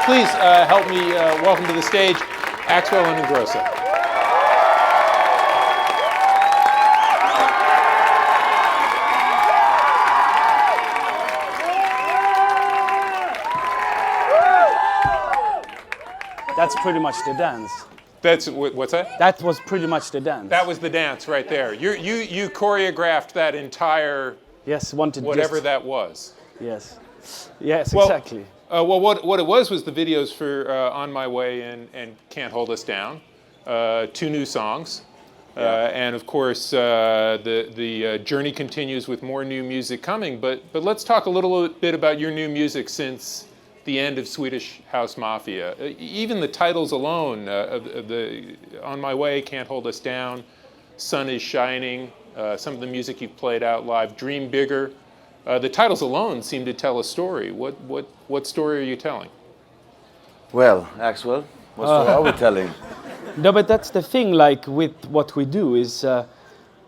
please help me welcome to the stage Axwell and Ingrosso. That's pretty much the dance. What's that? That was pretty much the dance. That was the dance right there. You choreographed that entire whatever that was. Yes. Yes, well, exactly. Well, what it was the videos for On My Way and Can't Hold Us Down, 2 new songs. And of course, the journey continues with more new music coming. But let's talk a little bit about your new music since the end of Swedish House Mafia. Even the titles alone, the On My Way, Can't Hold Us Down, Sun is Shining, some of the music you've played out live, Dream Bigger. The titles alone seem to tell a story. What story are you telling? Well, Axwell, what story are we telling? No, but that's the thing. Like with what we do is,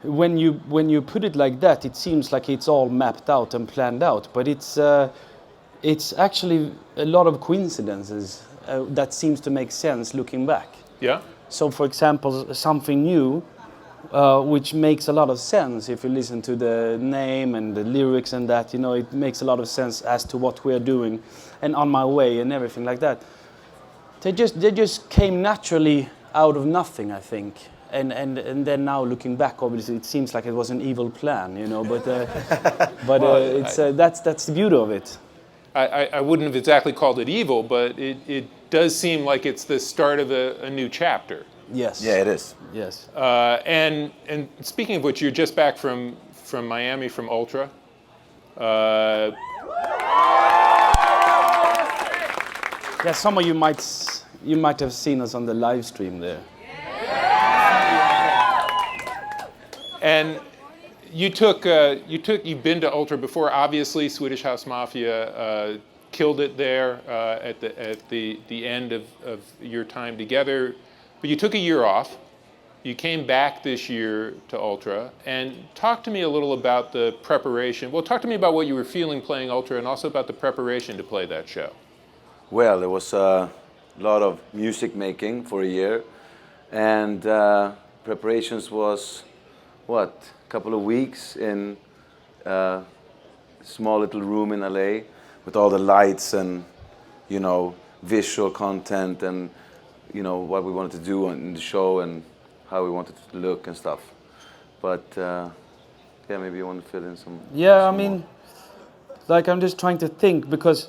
when you put it like that, it seems like it's all mapped out and planned out. But it's actually a lot of coincidences that seems to make sense looking back. Yeah. So, for example, something new. Which makes a lot of sense if you listen to the name and the lyrics and that, it makes a lot of sense as to what we are doing and On My Way and everything like that. They just came naturally out of nothing, I think. And then now looking back, obviously it seems like it was an evil plan, but that's the beauty of it. I wouldn't have exactly called it evil, but it does seem like it's the start of a new chapter. Yes. Yeah, it is. Yes. And speaking of which, you're just back from Miami from Ultra. Yeah, some of you might have seen us on the live stream there. And you've been to Ultra before. Obviously, Swedish House Mafia killed it there at the end of your time together. But you took a year off. You came back this year to Ultra. And talk to me a little about the preparation. Well, talk to me about what you were feeling playing Ultra and also about the preparation to play that show. Well, there was a lot of music making for a year. And preparations was, a couple of weeks in a small little room in LA with all the lights and, visual content and what we wanted to do in the show and how we wanted to look and stuff. But maybe you want to fill in some. Yeah, some I mean, like I'm just trying to think because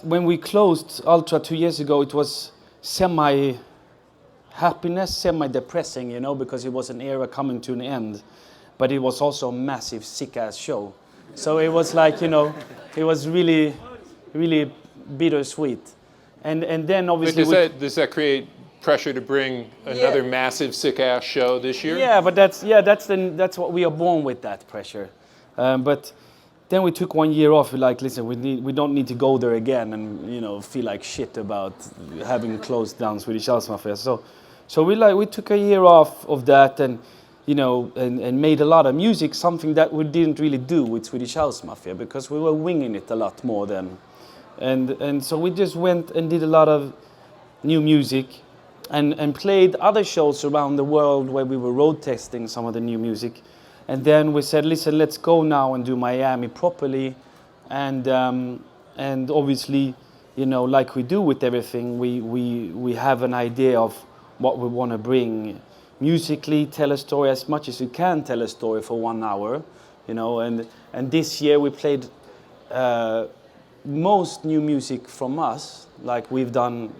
when we closed Ultra 2 years ago, it was semi-happiness, semi-depressing, because it was an era coming to an end, but it was also a massive sick-ass show. So it was like, it was really, really bittersweet. And then obviously does that create pressure to bring another massive sick-ass show this year? Yeah, but that's what we are born with, that pressure. But then we took 1 year off. We're like, listen, we don't need to go there again and feel like shit about having closed down Swedish House Mafia. So we took a year off of that and and made a lot of music, something that we didn't really do with Swedish House Mafia because we were winging it a lot more then. And so we just went and did a lot of new music and played other shows around the world where we were road testing some of the new music. And then we said, listen, let's go now and do Miami properly. And obviously, like we do with everything, we have an idea of what we want to bring musically, tell a story as much as you can tell a story for 1 hour, and this year we played most new music from us, like we've done,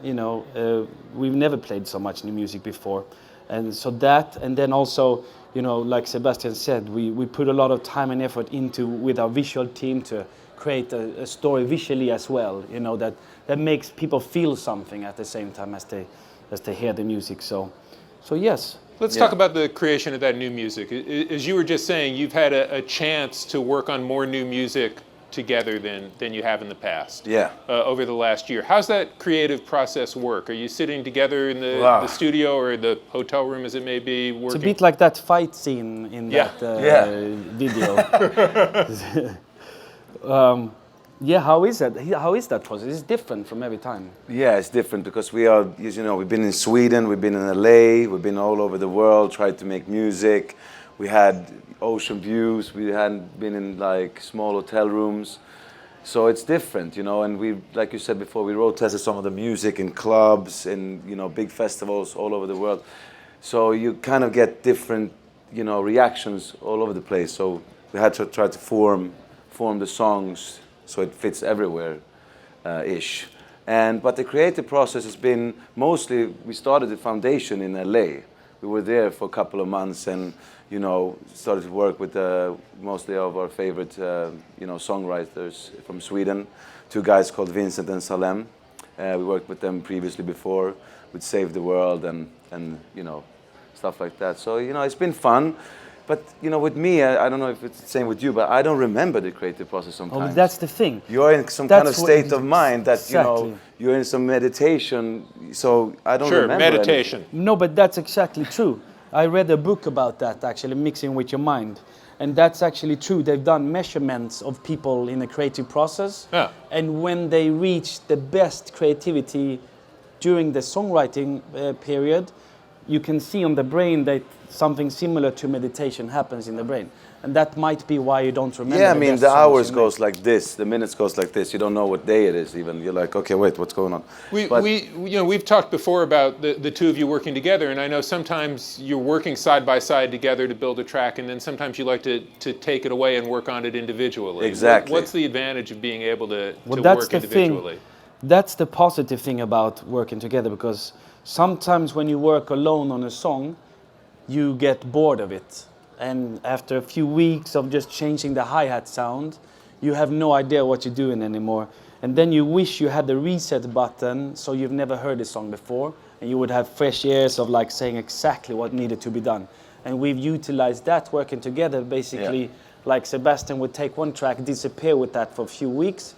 we've never played so much new music before. And so that, and then also, like Sebastian said, we put a lot of time and effort with our visual team to create a story visually as well, that makes people feel something at the same time as they hear the music. So yes. Let's talk about the creation of that new music. As you were just saying, you've had a chance to work on more new music together than you have in the past. Yeah. Over the last year. How's that creative process work? Are you sitting together in the studio or the hotel room as it may be working? It's a bit like that fight scene in that video. Yeah, how is that? How is that process? It's different from every time. Yeah, it's different because we are, as you know, we've been in Sweden, we've been in LA, we've been all over the world, tried to make music. We had ocean views, we hadn't been in like small hotel rooms. So it's different, you know, and we, like you said before, we road tested some of the music in clubs, in, you know, big festivals all over the world. So you kind of get different, you know, reactions all over the place. So we had to try to form the songs so it fits everywhere, ish. But the creative process has been mostly, we started the foundation in LA. We were there for a couple of months and, you know, started to work with mostly of our favorite, you know, songwriters from Sweden. Two guys called Vincent and Salem. We worked with them previously before with Save the World and you know, stuff like that. So, you know, it's been fun. But, you know, with me, I don't know if it's the same with you, but I don't remember the creative process sometimes. Oh, but that's the thing. You're in some kind of state of mind that, you know, you're in some meditation, so I don't remember. Sure, meditation. No, but that's exactly true. I read a book about that, actually, mixing with your mind. And that's actually true. They've done measurements of people in the creative process. Yeah. And when they reach the best creativity during the songwriting period, you can see on the brain that something similar to meditation happens in the brain. And that might be why you don't remember. Yeah, I mean, the hours goes like this, the minutes goes like this. You don't know what day it is even. You're like, okay, wait, what's going on? We've talked before about the two of you working together, and I know sometimes you're working side by side together to build a track, and then sometimes you like to take it away and work on it individually. Exactly. What's the advantage of being able to that's work the individually? That's the positive thing about working together, because sometimes when you work alone on a song, you get bored of it. And after a few weeks of just changing the hi-hat sound, you have no idea what you're doing anymore. And then you wish you had the reset button so you've never heard a song before, and you would have fresh ears of like saying exactly what needed to be done. And we've utilized that working together, basically. Like Sebastian would take one track, disappear with that for a few weeks,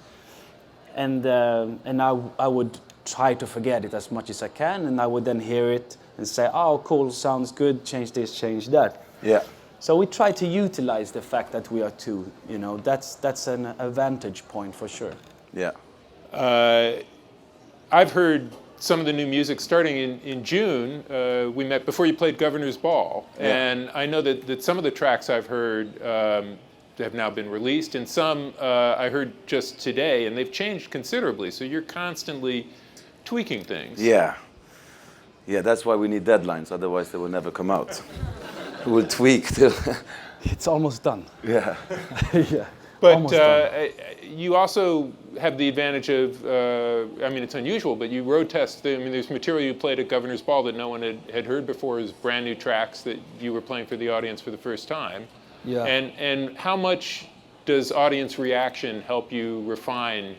and I would try to forget it as much as I can, and I would then hear it and say, oh, cool, sounds good, change this, change that. Yeah. So we try to utilize the fact that we are two, you know, that's an advantage point for sure. Yeah. I've heard some of the new music starting in June. We met before you played Governor's Ball, and I know that some of the tracks I've heard have now been released, and some I heard just today, and they've changed considerably. So you're constantly tweaking things. Yeah. Yeah, that's why we need deadlines, otherwise they will never come out. We will tweak till... It's almost done. Yeah. Yeah. But you also have the advantage of, I mean, it's unusual, but you road test, I mean, there's material you played at Governor's Ball that no one had heard before as brand new tracks that you were playing for the audience for the first time. Yeah. And how much does audience reaction help you refine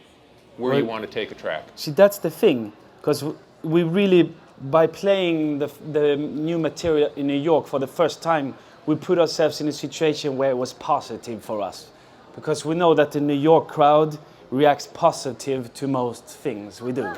where you want to take a track? See, that's the thing, because we really, by playing the new material in New York for the first time, we put ourselves in a situation where it was positive for us. Because we know that the New York crowd reacts positive to most things we do.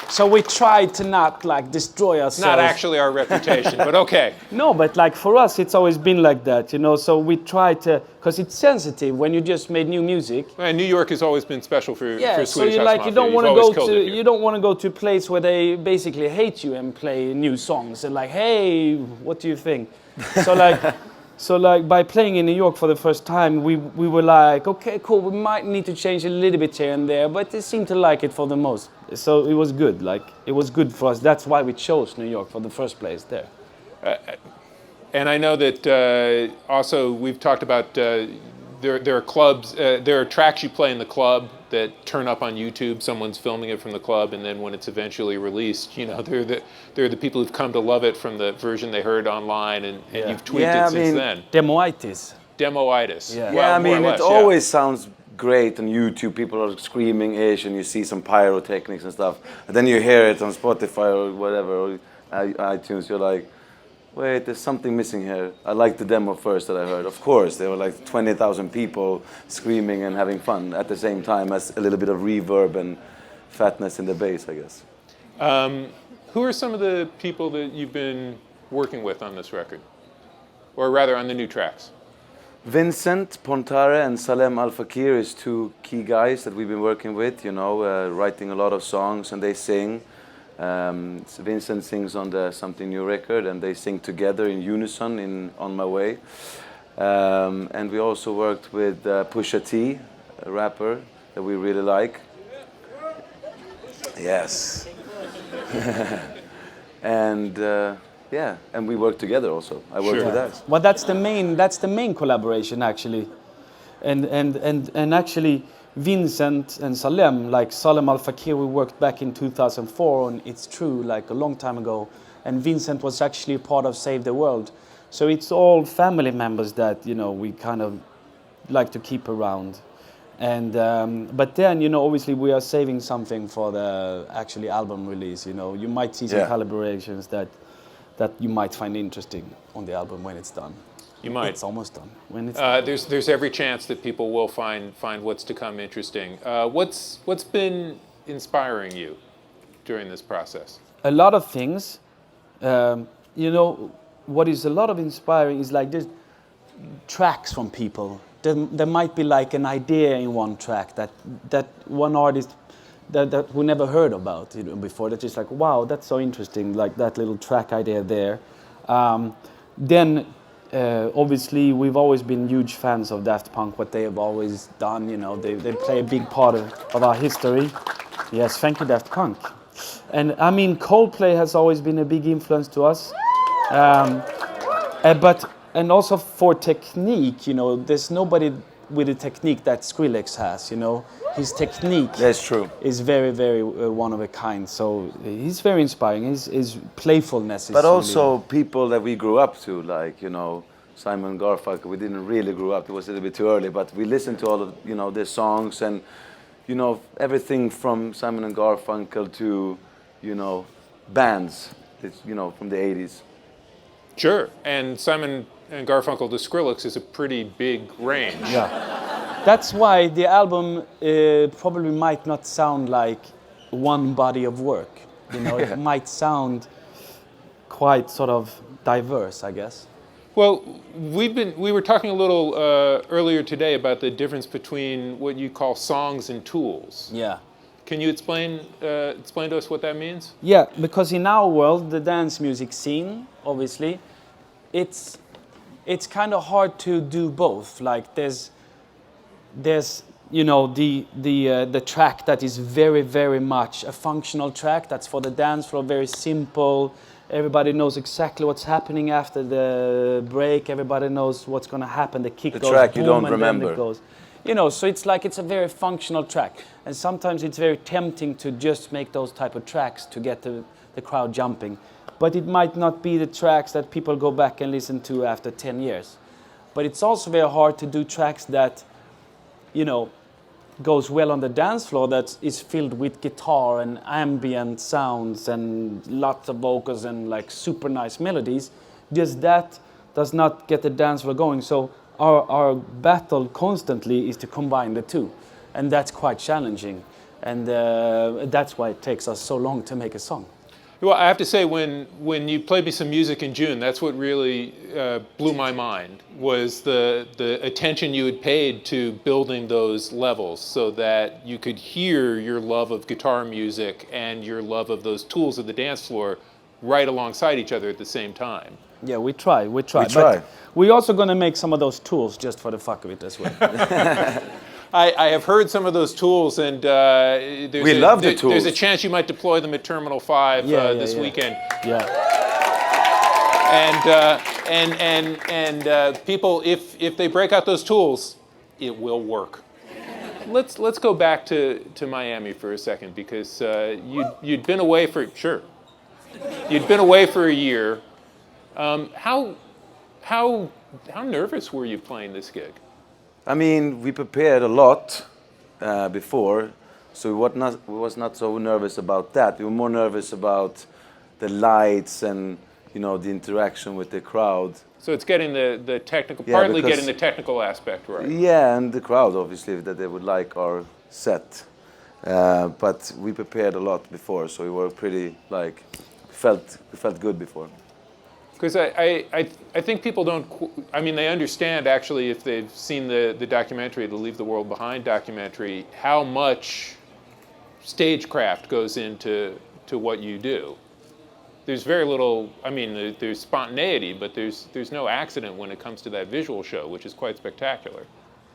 So we try to not like destroy ourselves. Not actually our reputation, but okay. No, but like for us, it's always been like that, you know. So we try to, because it's sensitive when you just made new music. And New York has always been special for Swedish so you House like Mafia. you don't want to You've always go killed to it here. you don't want to go to a place where they basically hate you and play new songs and like, hey, what do you think? So like by playing in New York for the first time, we were like, okay, cool, we might need to change a little bit here and there, but they seemed to like it for the most. So it was good, like it was good for us. That's why we chose New York for the first place there. And I know that also we've talked about there are clubs, there are tracks you play in the club that turn up on YouTube. Someone's filming it from the club, and then when it's eventually released, you know, they're the people who've come to love it from the version they heard online, and you've tweaked it since then. Demoitis. Demoitis. Yeah. Well, I mean, more or less, it always sounds great on YouTube. People are screaming ish, and you see some pyrotechnics and stuff. And then you hear it on Spotify or whatever, or iTunes. You're like, wait, there's something missing here. I liked the demo first that I heard. Of course, there were like 20,000 people screaming and having fun at the same time as a little bit of reverb and fatness in the bass, I guess. Who are some of the people that you've been working with on this record? Or rather, on the new tracks? Vincent Pontare and Salem Al Fakir is two key guys that we've been working with, you know, writing a lot of songs, and they sing. Vincent sings on the Something New record, and they sing together in unison in On My Way. And we also worked with Pusha T, a rapper that we really like. Yes. And yeah, and we work together also. I work with us. Well, that's the main collaboration actually, and actually Vincent and Salem, like Salem Al Fakir, we worked back in 2004 on It's True, like a long time ago, and Vincent was actually part of Save the World, so it's all family members that, you know, we kind of like to keep around, and but then, you know, obviously we are saving something for the actually album release. You know, you might see some collaborations that you might find interesting on the album when it's done. You might. It's almost done. When it's done. There's every chance that people will find what's to come interesting. What's been inspiring you during this process? A lot of things. You know, what is a lot of inspiring is like just tracks from people. There might be like an idea in one track that one artist that we never heard about, you know, before. That's just like, wow, that's so interesting, like that little track idea there. Then obviously we've always been huge fans of Daft Punk, what they have always done, you know, they play a big part of our history. Yes, thank you, Daft Punk. And I mean, Coldplay has always been a big influence to us. And also for technique, you know, there's nobody with a technique that Skrillex has, you know. His technique That's true. is very, very one of a kind. So he's very inspiring. His playfulness is But also really, people that we grew up to, like, you know, Simon Garfunkel. We didn't really grow up. It was a little bit too early, but we listened to all of, you know, their songs, and, you know, everything from Simon and Garfunkel to, you know, bands, it's, you know, from the 80s. Sure, and Simon and Garfunkel to Skrillex is a pretty big range. yeah. That's why the album probably might not sound like one body of work. You know, it might sound quite sort of diverse, I guess. Well, we were talking a little earlier today about the difference between what you call songs and tools. Yeah. Can you explain to us what that means? Yeah, because in our world, the dance music scene, obviously, it's kind of hard to do both. Like there's you know, the track that is very, very much a functional track that's for the dance floor, very simple. Everybody knows exactly what's happening after the break. Everybody knows what's going to happen. The kick The goes track boom, you don't and then remember. it goes. You know, so it's like it's a very functional track. And sometimes it's very tempting to just make those type of tracks to get the crowd jumping. But it might not be the tracks that people go back and listen to after 10 years. But it's also very hard to do tracks that, you know, goes well on the dance floor, that is filled with guitar and ambient sounds and lots of vocals and like super nice melodies. Just that does not get the dance floor going. So our battle constantly is to combine the two, and that's quite challenging, and that's why it takes us so long to make a song. Well, I have to say, when you played me some music in June, that's what really blew my mind, was the attention you had paid to building those levels so that you could hear your love of guitar music and your love of those tools of the dance floor right alongside each other at the same time. Yeah, we try. try. But we're also going to make some of those tools just for the fuck of it as well. I have heard some of those tools, and love the tools. There's a chance you might deploy them at Terminal 5 this weekend. Yeah. And people, if they break out those tools, it will work. Let's go back to Miami for a second, because you'd been away for You'd been away for a year. How nervous were you playing this gig? I mean, we prepared a lot before, so we was not so nervous about that. We were more nervous about the lights and, you know, the interaction with the crowd. So it's getting the technical, Yeah, partly because- getting the technical aspect right. Yeah, and the crowd, obviously, that they would like our set. But we prepared a lot before, so we were pretty, like, we felt good before. Because I think people don't, I mean, they understand actually if they've seen the documentary, the Leave the World Behind documentary, how much stagecraft goes into what you do. There's very little, I mean, there's spontaneity, but there's no accident when it comes to that visual show, which is quite spectacular.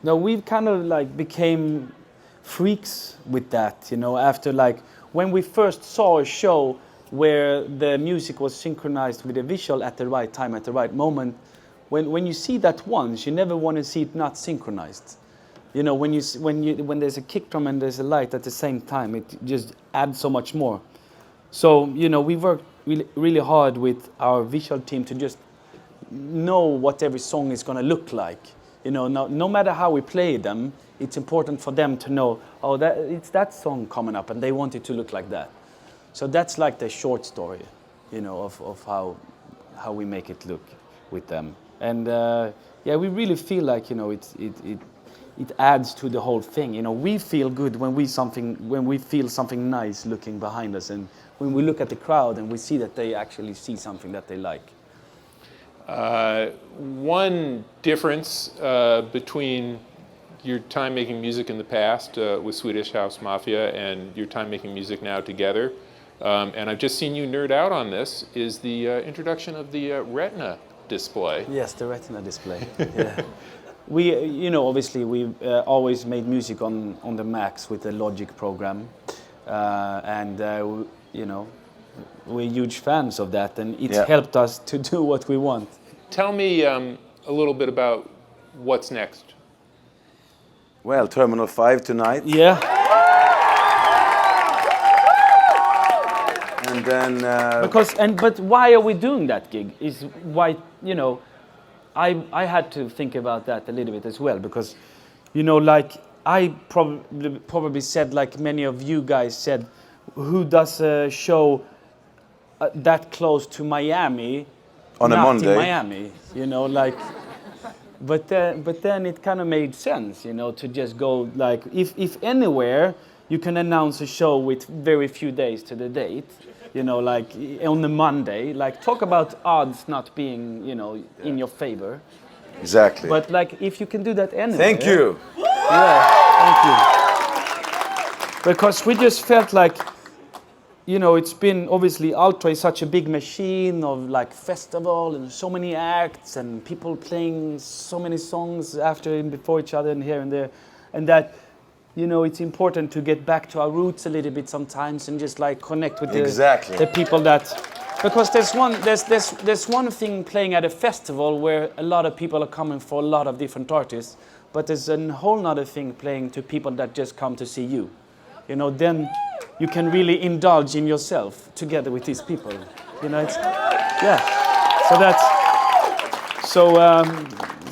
No, we've kind of like became freaks with that, you know, after like when we first saw a show where the music was synchronized with the visual at the right time, at the right moment. When you see that once, you never want to see it not synchronized. You know, when there's a kick drum and there's a light at the same time, it just adds so much more. So, you know, we worked really hard with our visual team to just know what every song is going to look like. You know, no matter how we play them, it's important for them to know, oh, it's that song coming up, and they want it to look like that. So that's like the short story, you know, of how we make it look with them. And yeah, we really feel like, you know, it adds to the whole thing. You know, we feel good when we feel something nice looking behind us, and when we look at the crowd and we see that they actually see something that they like. One difference between your time making music in the past with Swedish House Mafia and your time making music now together, and I've just seen you nerd out on this, is the introduction of the Retina display. Yes, the Retina display. Yeah. We, you know, obviously we've always made music on the Macs with the Logic program, and you know, we're huge fans of that, and it's helped us to do what we want. Tell me a little bit about what's next. Well, Terminal 5 tonight. Yeah. And then... But why are we doing that gig? Is why, you know, I had to think about that a little bit as well, because, you know, like I probably said, like many of you guys said, who does a show that close to Miami on a Monday? In Miami, you know, like. But then it kind of made sense, you know, to just go like if anywhere you can announce a show with very few days to the date, you know, like on the Monday, like talk about odds not being, you know, in your favor. Exactly. But like if you can do that anywhere. Thank you. Yeah, thank you. Because we just felt like, you know, it's been obviously Ultra is such a big machine of like festival and so many acts and people playing so many songs after and before each other and here and there, and that, you know, it's important to get back to our roots a little bit sometimes and just like connect with the people that, because there's one thing playing at a festival where a lot of people are coming for a lot of different artists, but there's a whole nother thing playing to people that just come to see you. You know, then you can really indulge in yourself together with these people. You know, it's, yeah. So that's,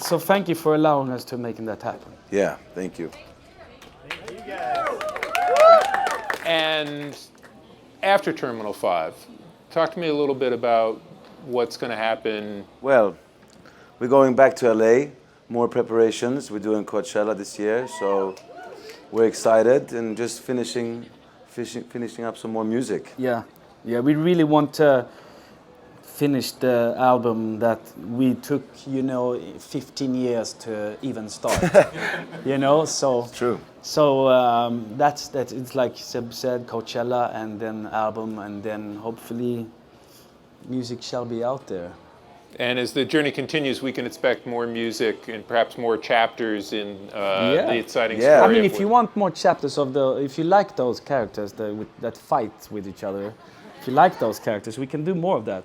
so thank you for allowing us to making that happen. Yeah, thank you. And after Terminal 5, talk to me a little bit about what's going to happen. Well, we're going back to LA, more preparations. We're doing Coachella this year, so we're excited and just finishing up some more music. Yeah, we really want to finish the album that we took, you know, 15 years to even start. You know, so True. So that's it's like Seb said, Coachella, and then album, and then hopefully music shall be out there. And as the journey continues, we can expect more music and perhaps more chapters in the exciting story. I mean, if you want more chapters if you like those characters that fight with each other, if you like those characters, we can do more of that.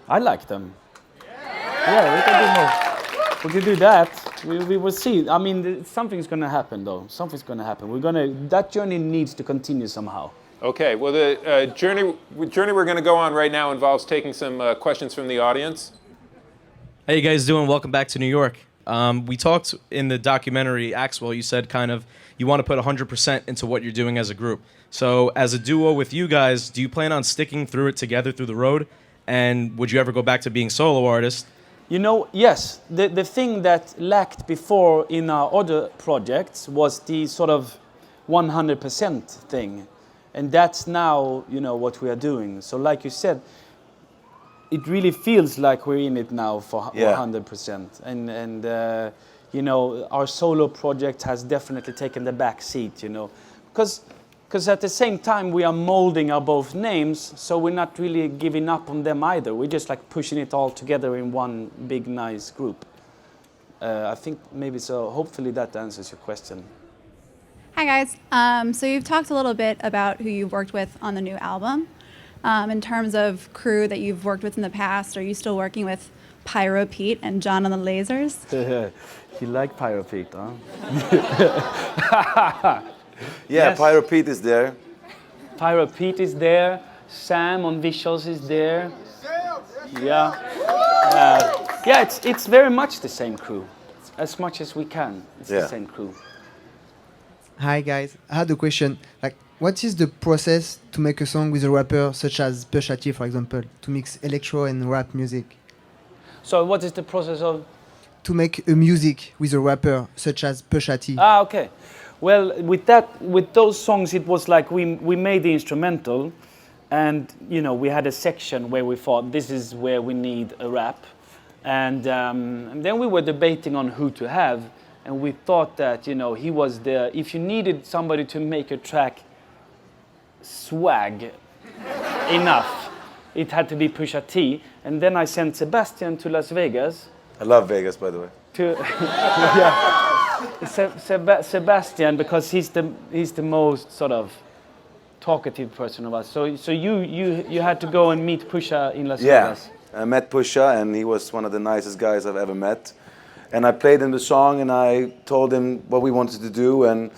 I like them. Yeah, we can do more. We can do that. We will see. I mean, something's going to happen, though. Something's going to happen. That journey needs to continue somehow. Okay, well, the journey we're going to go on right now involves taking some questions from the audience. How you guys doing? Welcome back to New York. We talked in the documentary, Axwell, you said kind of you want to put 100% into what you're doing as a group. So as a duo with you guys, do you plan on sticking through it together through the road? And would you ever go back to being solo artist? You know, yes. The thing that lacked before in our other projects was the sort of 100% thing. And that's now, you know, what we are doing. So like you said, it really feels like we're in it now for Yeah. 100%. And you know, our solo project has definitely taken the back seat, you know, because at the same time we are molding our both names, so we're not really giving up on them either. We're just like pushing it all together in one big nice group. I think maybe so. Hopefully that answers your question. Hi guys. So you've talked a little bit about who you've worked with on the new album. In terms of crew that you've worked with in the past, are you still working with Pyro Pete and John on the Lasers? You like Pyro Pete, huh? Yeah, Yes. Pyro Pete is there. Pyro Pete is there. Sam on visuals is there. Yeah. Yeah, it's very much the same crew. As much as we can, it's Yeah. the same crew. Hi guys, I had a question. Like, what is the process to make a song with a rapper such as Pusha T, for example, to mix electro and rap music? So what is the process of? To make a music with a rapper such as Pusha T. Ah, okay. Well, with those songs, it was like we made the instrumental, and you know we had a section where we thought this is where we need a rap, and then we were debating on who to have, and we thought that you know he was the if you needed somebody to make a track swag enough, it had to be Pusha T, and then I sent Sebastian to Las Vegas. I love Vegas, by the way. To yeah, Sebastian, because he's the most sort of talkative person of us. So you had to go and meet Pusha in Las Yeah, Vegas. I met Pusha, and he was one of the nicest guys I've ever met. And I played him the song, and I told him what we wanted to do, and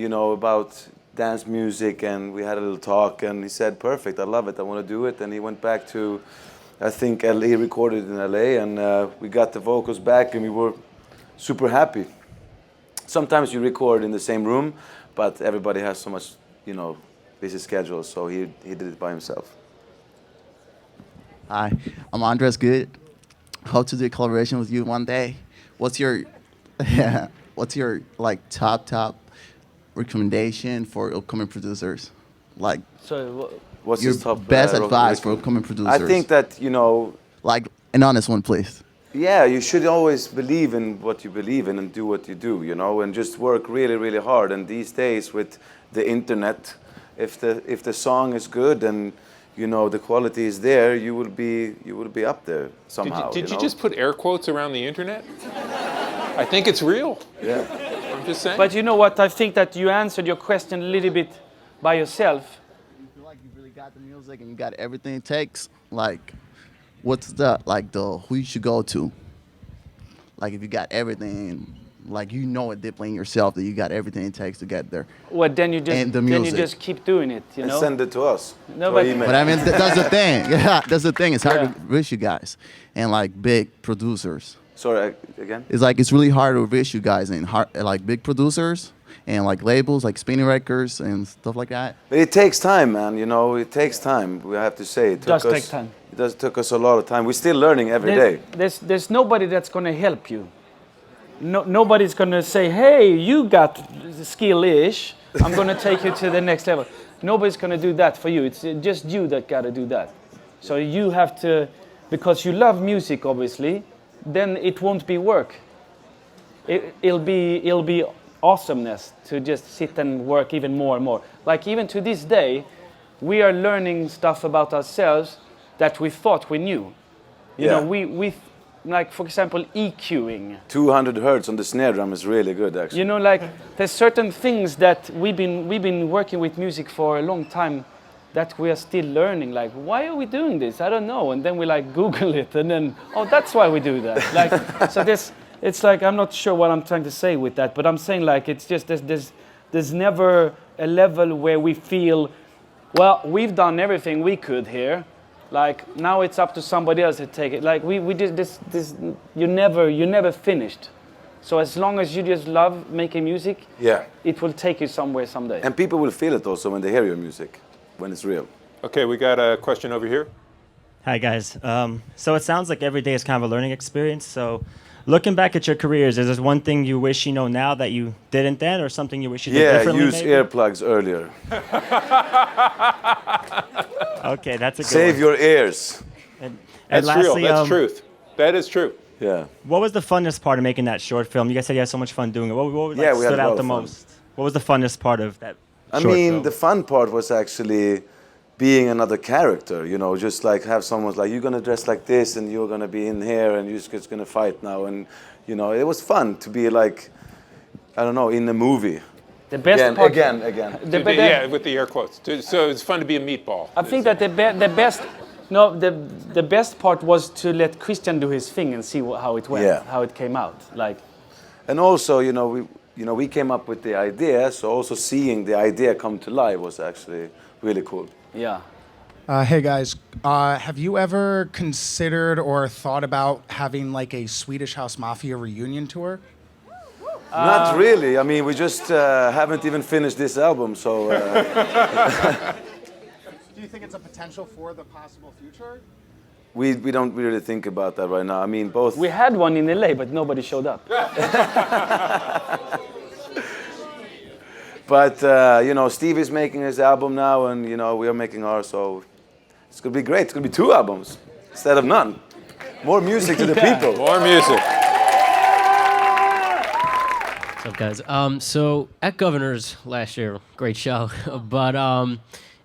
you know about dance music, and we had a little talk, and he said, "Perfect, I love it, I want to do it." And he went back to, I think, LA. He recorded in LA, and we got the vocals back, and we were super happy. Sometimes you record in the same room, but everybody has so much, you know, busy schedules, so he did it by himself. Hi, I'm Andres Good. Hope to do a collaboration with you one day. What's your like top recommendation for upcoming producers? Like So What's your his top best rock advice for record? upcoming producers? I think that, you know, like an honest one, please. yeah, you should always believe in what you believe in and do what you do, you know, and just work really, really hard. And these days with the internet, if the song is good and you know the quality is there, you will be up there somehow. Did you know? just put air quotes around the internet? I think it's real. Yeah. I'm just saying. but you know what? I think that you answered your question a little bit by yourself. You feel like you really got the music and you got everything it takes. Like, what's the who you should go to? Like, if you got everything, like you know it deeply in yourself that you got everything it takes to get there. Well, then you And the just music. keep doing it. You And know. send it to us. No, to our but- email. But I mean, that's the thing. Yeah, that's the thing. It's hard Yeah. to reach you guys and like big producers. Sorry, again? It's really hard to reach you guys and like big producers and like labels like Spinning Records and stuff like that. But it takes time, man, you know, it takes time, we have to say. It Does take time. It took us a lot of time. We're still learning every day. There's nobody that's going to help you. Nobody's going to say, hey, you got skill-ish. I'm going to take you to the next level. Nobody's going to do that for you. It's just you that got to do that. So you have to, because you love music, obviously, then it won't be work. It'll be awesomeness to just sit and work even more and more. Like even to this day, we are learning stuff about ourselves that we thought we knew. You know, we like for example EQing. 200 hertz on the snare drum is really good, actually. You know, like there's certain things that we've been working with music for a long time that we are still learning. Like, why are we doing this? I don't know. And then we like Google it, and then oh, that's why we do that. Like, so it's like I'm not sure what I'm trying to say with that, but I'm saying like it's just there's never a level where we feel, well, we've done everything we could here. Like now it's up to somebody else to take it. Like we did this you never finished. So as long as you just love making music, Yeah. it will take you somewhere someday. And people will feel it also when they hear your music, when it's real. Okay, we got a question over here. Hi, guys. So it sounds like every day is kind of a learning experience. So looking back at your careers, is there one thing you wish you know now that you didn't then, or something you wish you did Yeah, differently? use maybe? earplugs earlier. Okay, that's a good Save one. your ears. That's real. lastly, That's truth. That is true. Yeah. what was the funnest part of making that short film? You guys said you had so much fun doing it. What Yeah, we had stood a lot out the of fun. most? What was the funnest part of that I short mean, film? the fun part was actually being another character, you know, just like have someone's like, you're gonna dress like this and you're gonna be in here and you're just gonna fight now. And, you know, it was fun to be like, I don't know, in the movie. The best Again, part. again. Yeah, with the air quotes. So it's fun to be a meatball. I think that the best part was to let Christian do his thing and see how it went, Yeah. how it came out. Like, And also, we came up with the idea, so also seeing the idea come to life was actually really cool. yeah. Hey guys, have you ever considered or thought about having like a Swedish House Mafia reunion tour? Not really. I mean, we just haven't even finished this album, so. Do you think it's a potential for the possible future? We don't really think about that right now. I mean, both. We had one in LA, but nobody showed up. But Steve is making his album now, and we are making ours. So it's gonna be great. It's gonna be 2 albums instead of none. More music to the people. More music. What's up, guys? So at Governor's last year, great show, but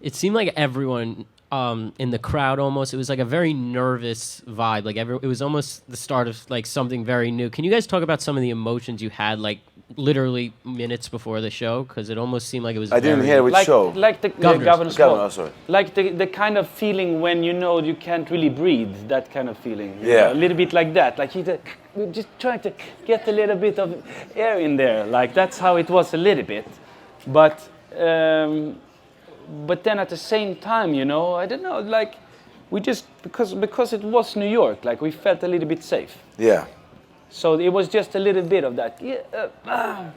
it seemed like everyone in the crowd almost, it was like a very nervous vibe. Like it was almost the start of like something very new. Can you guys talk about some of the emotions you had, like literally minutes before the show? Because it almost seemed like it was. I didn't hear which show. Like the Governor's Governor, Ball. sorry. Like the kind of feeling when you can't really breathe. That kind of feeling. You Yeah. know, a little bit like that. Like we're just trying to get a little bit of air in there. Like that's how it was a little bit, but then at the same time, I don't know. Like we just because it was New York. Like we felt a little bit safe. Yeah. So it was just a little bit of that. Yeah.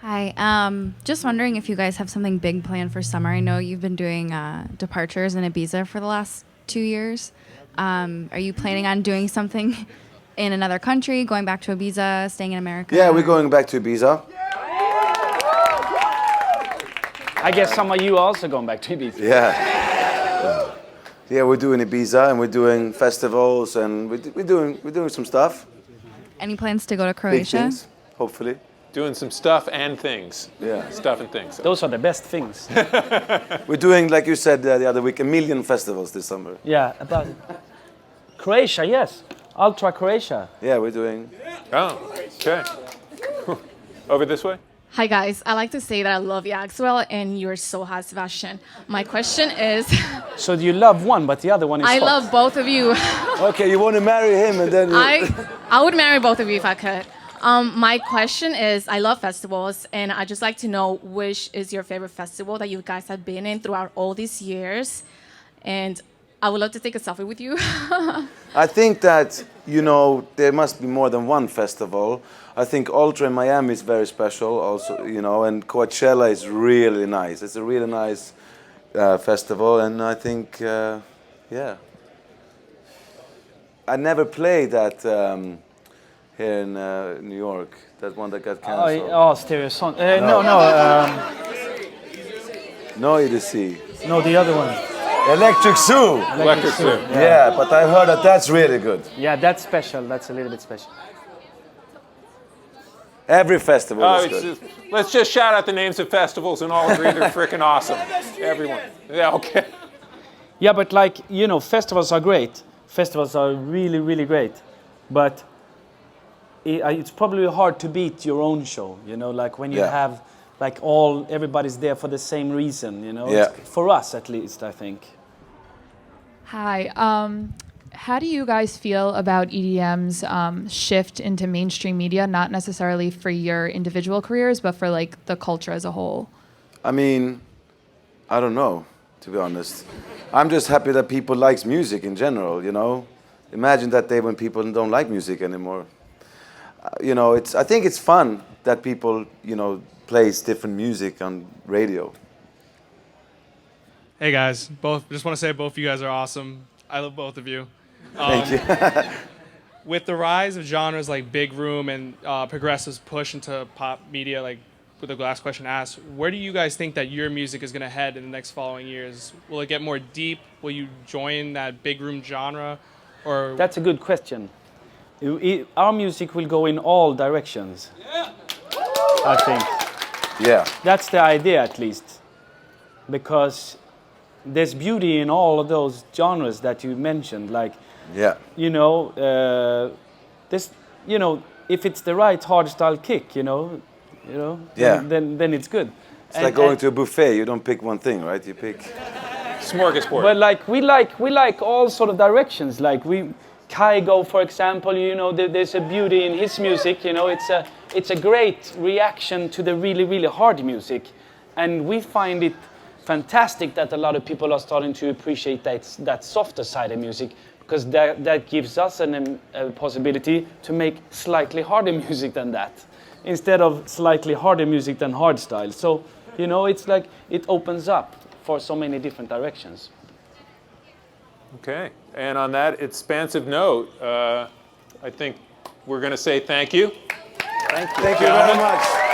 Hi. Just wondering if you guys have something big planned for summer. I know you've been doing departures in Ibiza for the last 2 years. Are you planning on doing something in another country, going back to Ibiza, staying in America? Yeah, we're going back to Ibiza. I guess some of you are also going back to Ibiza. Yeah. Yeah, we're doing Ibiza and we're doing festivals and we're doing some stuff. Any plans to go to Big Croatia? things, hopefully. Doing some stuff and things. Yeah. Stuff and things. Those are the best things. We're doing, like you said the other week, 1 million festivals this summer. Yeah, about Croatia, yes. Ultra Croatia. Yeah, we're doing. Oh, okay. Over this way? Hi guys, I like to say that I love you, Axwell, and you're so hot, Sebastian. My question is, So you love one, but the other one is I hot. love both of you. Okay, you want to marry him and then. I would marry both of you if I could. My question is, I love festivals, and I just like to know which is your favorite festival that you guys have been in throughout all these years, and I would love to take a selfie with you. I think that, there must be more than one festival. I think Ultra in Miami is very special also, and Coachella is really nice. It's a really nice festival, and I think, yeah. I never played that here in New York, that one that got canceled. Stereo Son. No EDC. No, the other one. Electric Zoo. Electric Zoo. Yeah, but I heard that's really good. Yeah, that's special. That's a little bit special. Every festival Oh, is it's good. just, let's just shout out the names of festivals and all agree they're freaking awesome. Everyone. Yeah, okay. Yeah, but festivals are great. Festivals are really, really great. But it's probably hard to beat your own show, like when you Yeah. have everybody's there for the same reason, Yeah. For us at least, I think. Hi. How do you guys feel about EDM's shift into mainstream media, not necessarily for your individual careers, but for the culture as a whole? I mean, I don't know, to be honest. I'm just happy that people likes music in general, Imagine that day when people don't like music anymore. I think it's fun that people, plays different music on radio. Hey guys, just want to say both of you guys are awesome. I love both of you. Thank you. With the rise of genres like big room and progressives push into pop media, with the last question asked, where do you guys think that your music is going to head in the next following years? Will it get more deep? Will you join that big room genre? Or That's a good question. Our music will go in all directions. Yeah. I think. Yeah. That's the idea, at least. Because there's beauty in all of those genres that you mentioned. Like, Yeah. you know, this, you know, if it's the right hardstyle kick, Yeah. then it's good. It's like going to a buffet. You don't pick one thing, right? You pick Smorgasbord. But like we like all sort of directions. Like Kygo, for example, there's a beauty in his music. It's a great reaction to the really, really hard music, and we find it fantastic that a lot of people are starting to appreciate that softer side of music, because that gives us a possibility to make slightly harder music than that, instead of slightly harder music than hardstyle. So it's like it opens up for so many different directions. Okay, and on that expansive note, I think we're going to say thank you. Thank you very much.